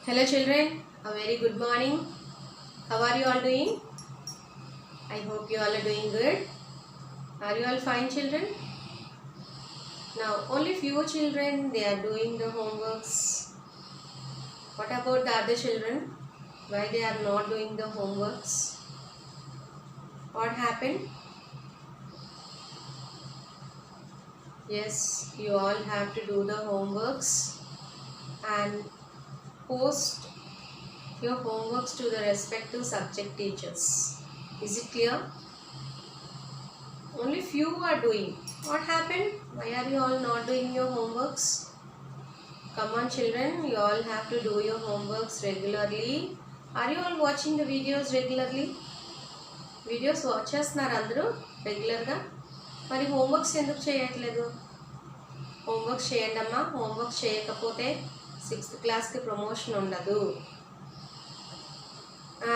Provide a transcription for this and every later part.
Hello children, a very good morning. How are you all doing? I hope you all are doing good. Are you all fine children? Now only few children they are doing the homeworks. What about the other children? Why they are not doing the homeworks? What happened? Yes, you all have to do the homeworks and post your homeworks to the respective subject teachers. Is it clear? Only few are doing. What happened? Why are you all not doing your homeworks? Come on children, you all have to do your homeworks regularly. Are you all watching the videos regularly? Videos watch చేస్తున్నారు అందరూ రెగ్యులర్గా. మరి homeworks ఎందుకు చేయట్లేదు? Homeworks చేయండి అమ్మా. Homeworks చేయకపోతే 6th క్లాస్కి ప్రమోషన్ ఉండదు.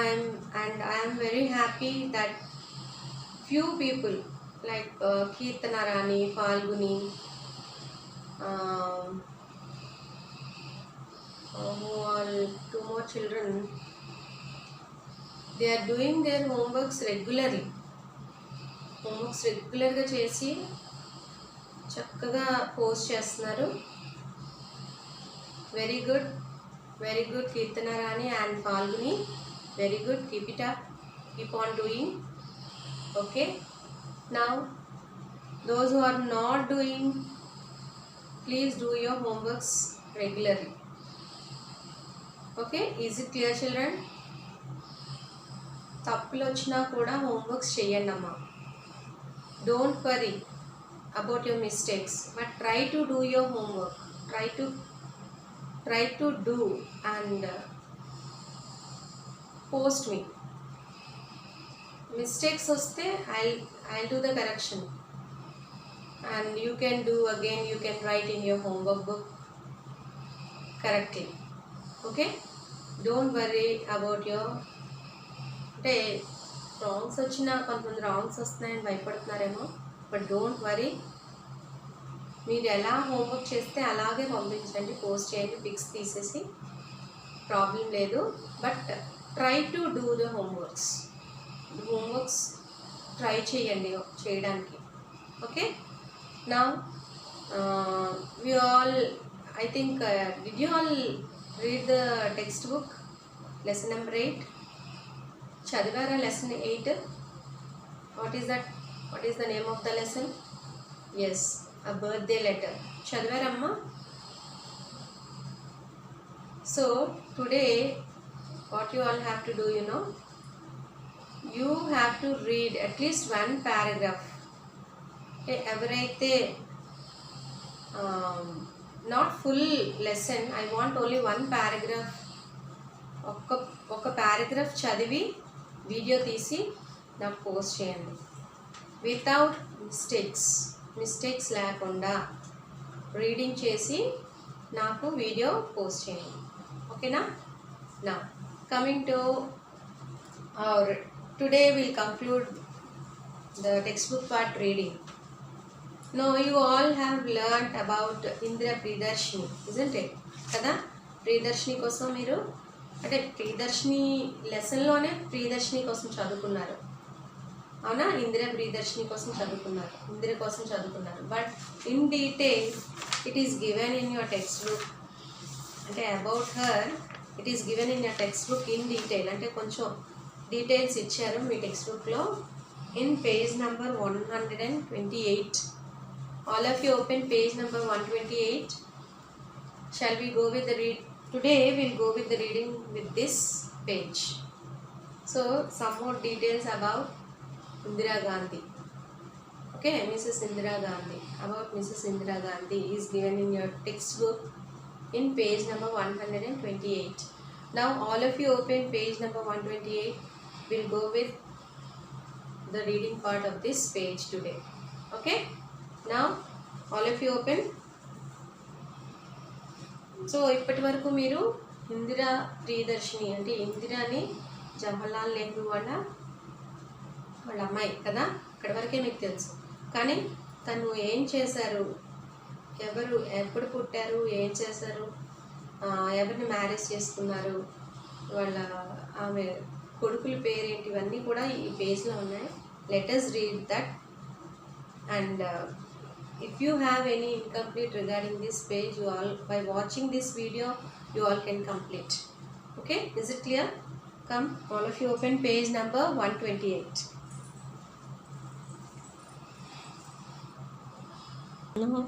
And I am very happy that few people like Kirtana Rani, Falguni, who are two more children, they are doing their homeworks regularly. Homeworks రెగ్యులర్గా చేసి చక్కగా పోస్ట్ చేస్తున్నారు. Very good Keerthana Rani and Phalguni. Very good, keep it up, keep on doing. Okay, now those who are not doing, please do your homeworks regularly. Okay, is it clear children? తప్పులు వచ్చినా కూడా homeworks చేయండి అమ్మా. Don't worry about your mistakes, but try to do your homework. Try to do and post me. Mistakes వస్తే I'll do the correction and you can do again, you can write in your homework book correctly. Okay, don't worry about your అంటే wrongs వచ్చినా కొంతమంది wrongs వస్తున్నాయని భయపడుతున్నారేమో, but don't worry. మీరు ఎలా homework చేస్తే అలాగే పంపించండి, పోస్ట్ చేయండి, పిక్స్ తీసేసి, ప్రాబ్లం లేదు. But try to do the homeworks try చేయండి చేయడానికి. Okay, now we all, I think, did you all read the textbook lesson number 8? చదివారా lesson 8? What is the name of the lesson? Yes, a birthday letter. చదివారమ్మా? So today what you all have to do, you have to read at least one paragraph. ఎవరైతే not full lesson, I want only one paragraph, ఒక paragraph చదివి video తీసి నాకు post చేయండి, without mistakes లేకుండా reading చేసి నాకు video post చేయండి. ఓకేనా? నా coming to our today we'll conclude the textbook part reading. Now you all have learnt about Indra Priyadarshini, isn't it? కదా, ప్రియదర్శిని కోసం మీరు అంటే ప్రియదర్శిని లెసన్లోనే ప్రియదర్శిని కోసం చదువుకున్నారు, అవునా? ఇందిర ప్రియదర్శిని కోసం చదువుకున్నారు, ఇందిర కోసం చదువుకున్నారు. But in detail it is given in your textbook. అంటే about her it is given in your textbook in detail. అంటే కొంచెం డీటెయిల్స్ ఇచ్చారు మీ టెక్స్ట్ బుక్లో. In page number 128. All of you open page number 128. Shall we go with the read? Today we'll go with the reading with this page. So some more details about Indira Gandhi. Okay, Mrs. Indira Gandhi. About Mrs. Indira Gandhi is given in your textbook in page number 128. Now all of you open page number 128. We'll go with the reading part of this page today. Okay, now all of you open. So ఇప్పటి వరకు మీరు ఇందిరా ప్రియదర్శిని అంటే ఇందిరాని జవహర్లాల్ నెహ్రూ వాళ్ళ అమ్మాయి కదా, ఇక్కడి వరకే మీకు తెలుసు. కానీ తను ఏం చేశారు, ఎవరు ఎప్పుడు పుట్టారు, ఏం చేశారు, ఎవరిని మ్యారేజ్ చేసుకున్నారు, వాళ్ళ ఆమె కొడుకుల పేరేంటి, ఇవన్నీ కూడా ఈ పేజ్లో ఉన్నాయి. Let us read that. And if you have any incomplete regarding this page, you all, by watching this video, you all can complete. Okay, is it clear? Come, all of you open page number 128. Now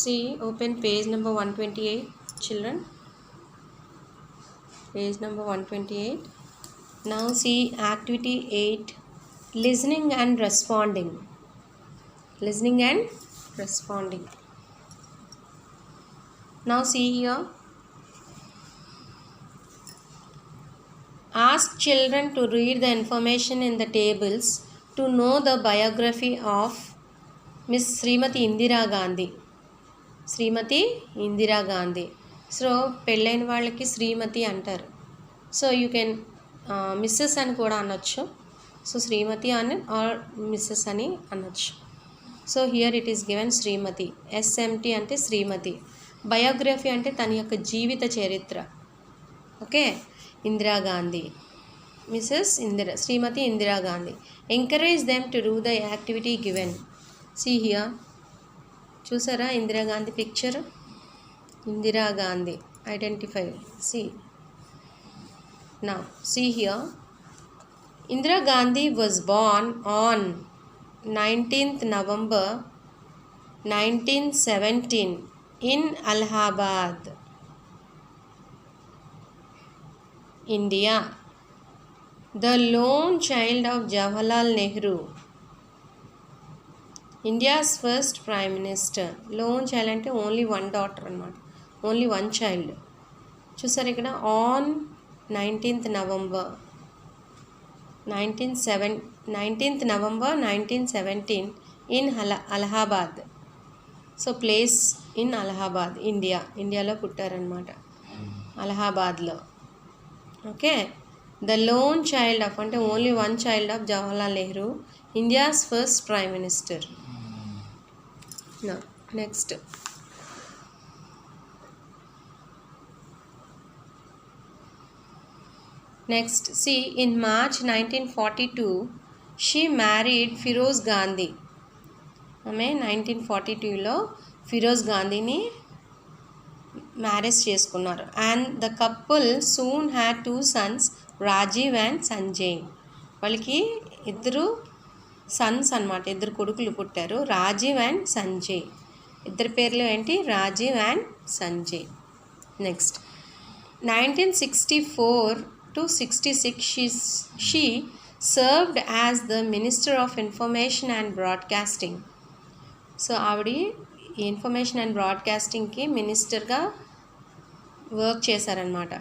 see, open page number 128, children. Page number 128. Now see activity 8, listening and responding. Listening and responding. Now see here. Ask children to read the information in the tables to know the biography of Miss Srimati Indira Gandhi. Srimati Indira Gandhi. So పెళ్ళైన వాళ్ళకి శ్రీమతి అంటారు. So you can missus అని కూడా అనొచ్చు. So శ్రీమతి అని are Mrs అని అనొచ్చు. So here it is given Shrimati. SMT అంటే శ్రీమతి. బయోగ్రఫీ అంటే తన యొక్క జీవిత చరిత్ర. Okay, Indira Gandhi, Mrs Indira, Shrimati Indira Gandhi. Encourage them to do the activity given. See here, చూసారా Indira Gandhi picture? Indira Gandhi, identify. See now, see here. Indira Gandhi was born on 19th November 1917 in Allahabad, India. The lone child of Jawaharlal Nehru, India's first Prime Minister. Lone child అంటే only one daughter అన్నమాట, only one child. చూసారు ఇక్కడ, on 19th November 1917 in Allahabad. So place in Allahabad, ఇండియాలో పుట్టారనమాట, అలహాబాద్లో. Okay, the lone child of అంటే only one child of Jawaharlal Nehru, India's first prime minister. Next, see, in March 1942 she married Firoz Gandhi. ఆమె 1942లో ఫిరోజ్ గాంధీని marriage చేసుకున్నారు. And the couple soon had 2 sons, Rajiv and Sanjay. వాళ్ళకి ఇద్దరు Sons అన్నమాట, ఇద్దరు కొడుకులు పుట్టారు, రాజీవ్ అండ్ సంజయ్. ఇద్దరు పేర్లు ఏంటి? Rajiv and Sanjay. Next, 1964 to 66 she served as the Minister of Information and Broadcasting. So ఆవిడ ఇన్ఫర్మేషన్ అండ్ బ్రాడ్కాస్టింగ్కి మినిస్టర్గా వర్క్ చేశారనమాట.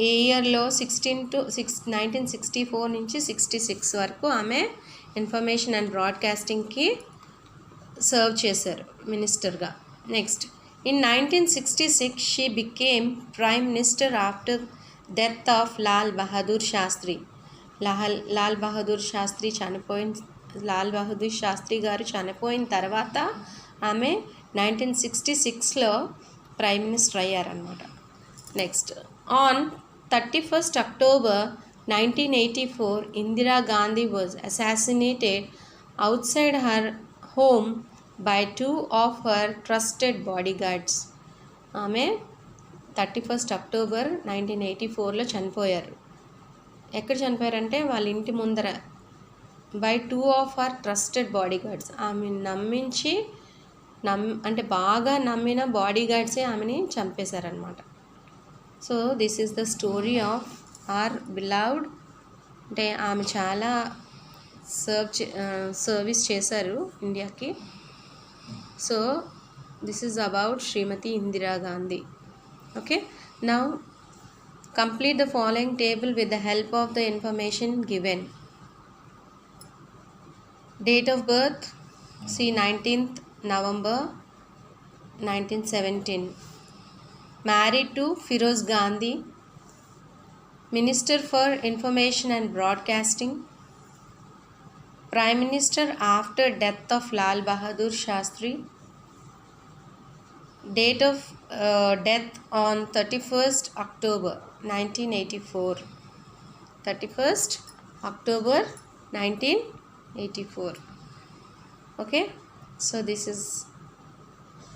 ఈ ఇయర్లో 1964 నుంచి 66 వరకు ఆమె ఇన్ఫర్మేషన్ అండ్ బ్రాడ్కాస్టింగ్కి సర్వ్ చేశారు మినిస్టర్గా. Next, in 1966 she became prime minister after death of Lal Bahadur Shastri. Lal Bahadur Shastri garu చనిపోయిన తర్వాత ఆమె 1966లో ప్రైమ్ మినిస్టర్ అయ్యారనమాట. Next, on 31st October 1984 Indira Gandhi was assassinated outside her home by 2 of her trusted bodyguards. ఆమె 31st October 1984లో చనిపోయారు. ఎక్కడ చనిపోయారంటే వాళ్ళ ఇంటి ముందర. By 2 of her trusted bodyguards. ఆమె అంటే బాగా నమ్మిన బాడీగార్డ్సే ఆమెని చంపేశారనమాట. So this is the story of our beloved. అంటే ఆమె చాలా సర్వీస్ చేశారు ఇండియాకి. So this is about Shrimati Indira Gandhi. Okay, now complete the following table with the help of the information given. Date of birth, see 19th November 1917. Married to Firoz Gandhi. Minister for Information and Broadcasting. Prime Minister after death of Lal Bahadur Shastri. Date of death on 31st October 1984. 31st October 1984. Okay, so this is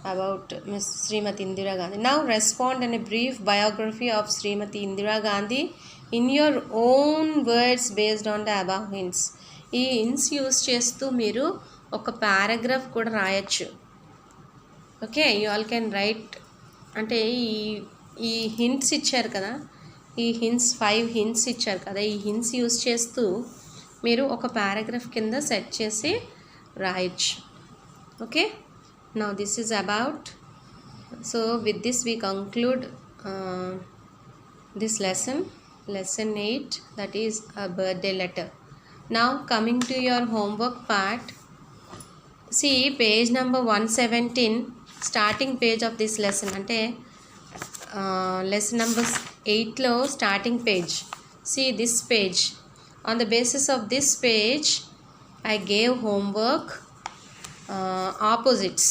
about Miss Srimati Indira Gandhi. Now respond in a brief biography of Srimati Indira Gandhi in your own words based on the above hints. ఈ hints use చేస్తూ మీరు ఒక paragraph కూడా రాయొచ్చు. Okay, you all can write. అంటే ఈ hints ఇచ్చారు కదా, ఈ హింట్స్ 5 హింట్స్ ఇచ్చారు కదా, ఈ హింట్స్ యూస్ చేస్తూ మీరు ఒక పారాగ్రాఫ్ కింద సెట్ చేసి రాయొచ్చు. Okay, now this is about, so with this we conclude this lesson 8, that is a birthday letter. Now coming to your homework part, see page number 117, starting page of this lesson, ante lesson number 8 lo starting page. See this page. On the basis of this page I gave homework, opposites.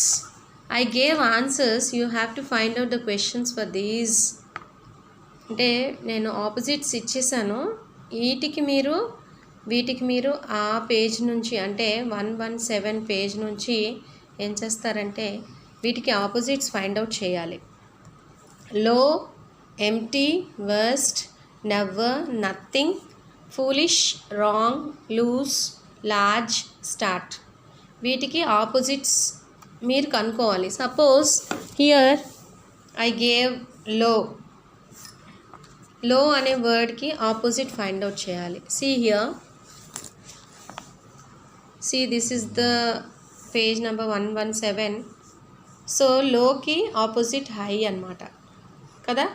I gave answers. You have to find out the questions for these. అంటే నేను opposites ఇచ్చేసాను. వీటికి మీరు ఆ page నుంచి, అంటే 117 page నుంచి ఏం చేస్తారంటే వీటికి ఆపోజిట్స్ ఫైండ్ అవుట్ చేయాలి. Low, empty, worst, never, nothing, foolish, wrong, lose, large, start. వీటికి ఆపోజిట్స్ మీరు కనుక్కోవాలి. Suppose here I gave low అనే వర్డ్కి ఆపోజిట్ ఫైండ్ అవుట్ చేయాలి. See here, see this is the page number 117. So లోకి opposite high అన్నమాట కదా,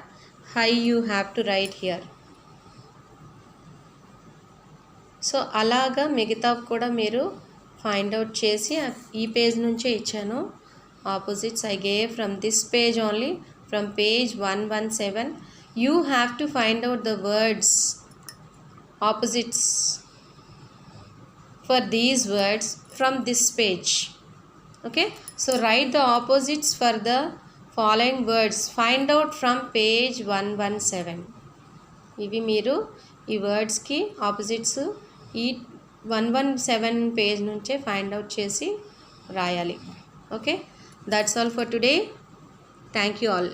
high you have to write here. So అలాగా మిగతా కూడా మీరు ఫైండ్ అవుట్ చేసి, ఈ పేజ్ నుంచే ఇచ్చాను opposites. I gave from this page only, from page 117. You have to find out the words opposites for these words from this page. Okay, so write the opposites for the following words. Find out from page 117. ఇవి మీరు ఈ వర్డ్స్కి opposites ఈ 117 page నుంచే find out చేసి రాయాలి. Okay, that's all for today. Thank you all.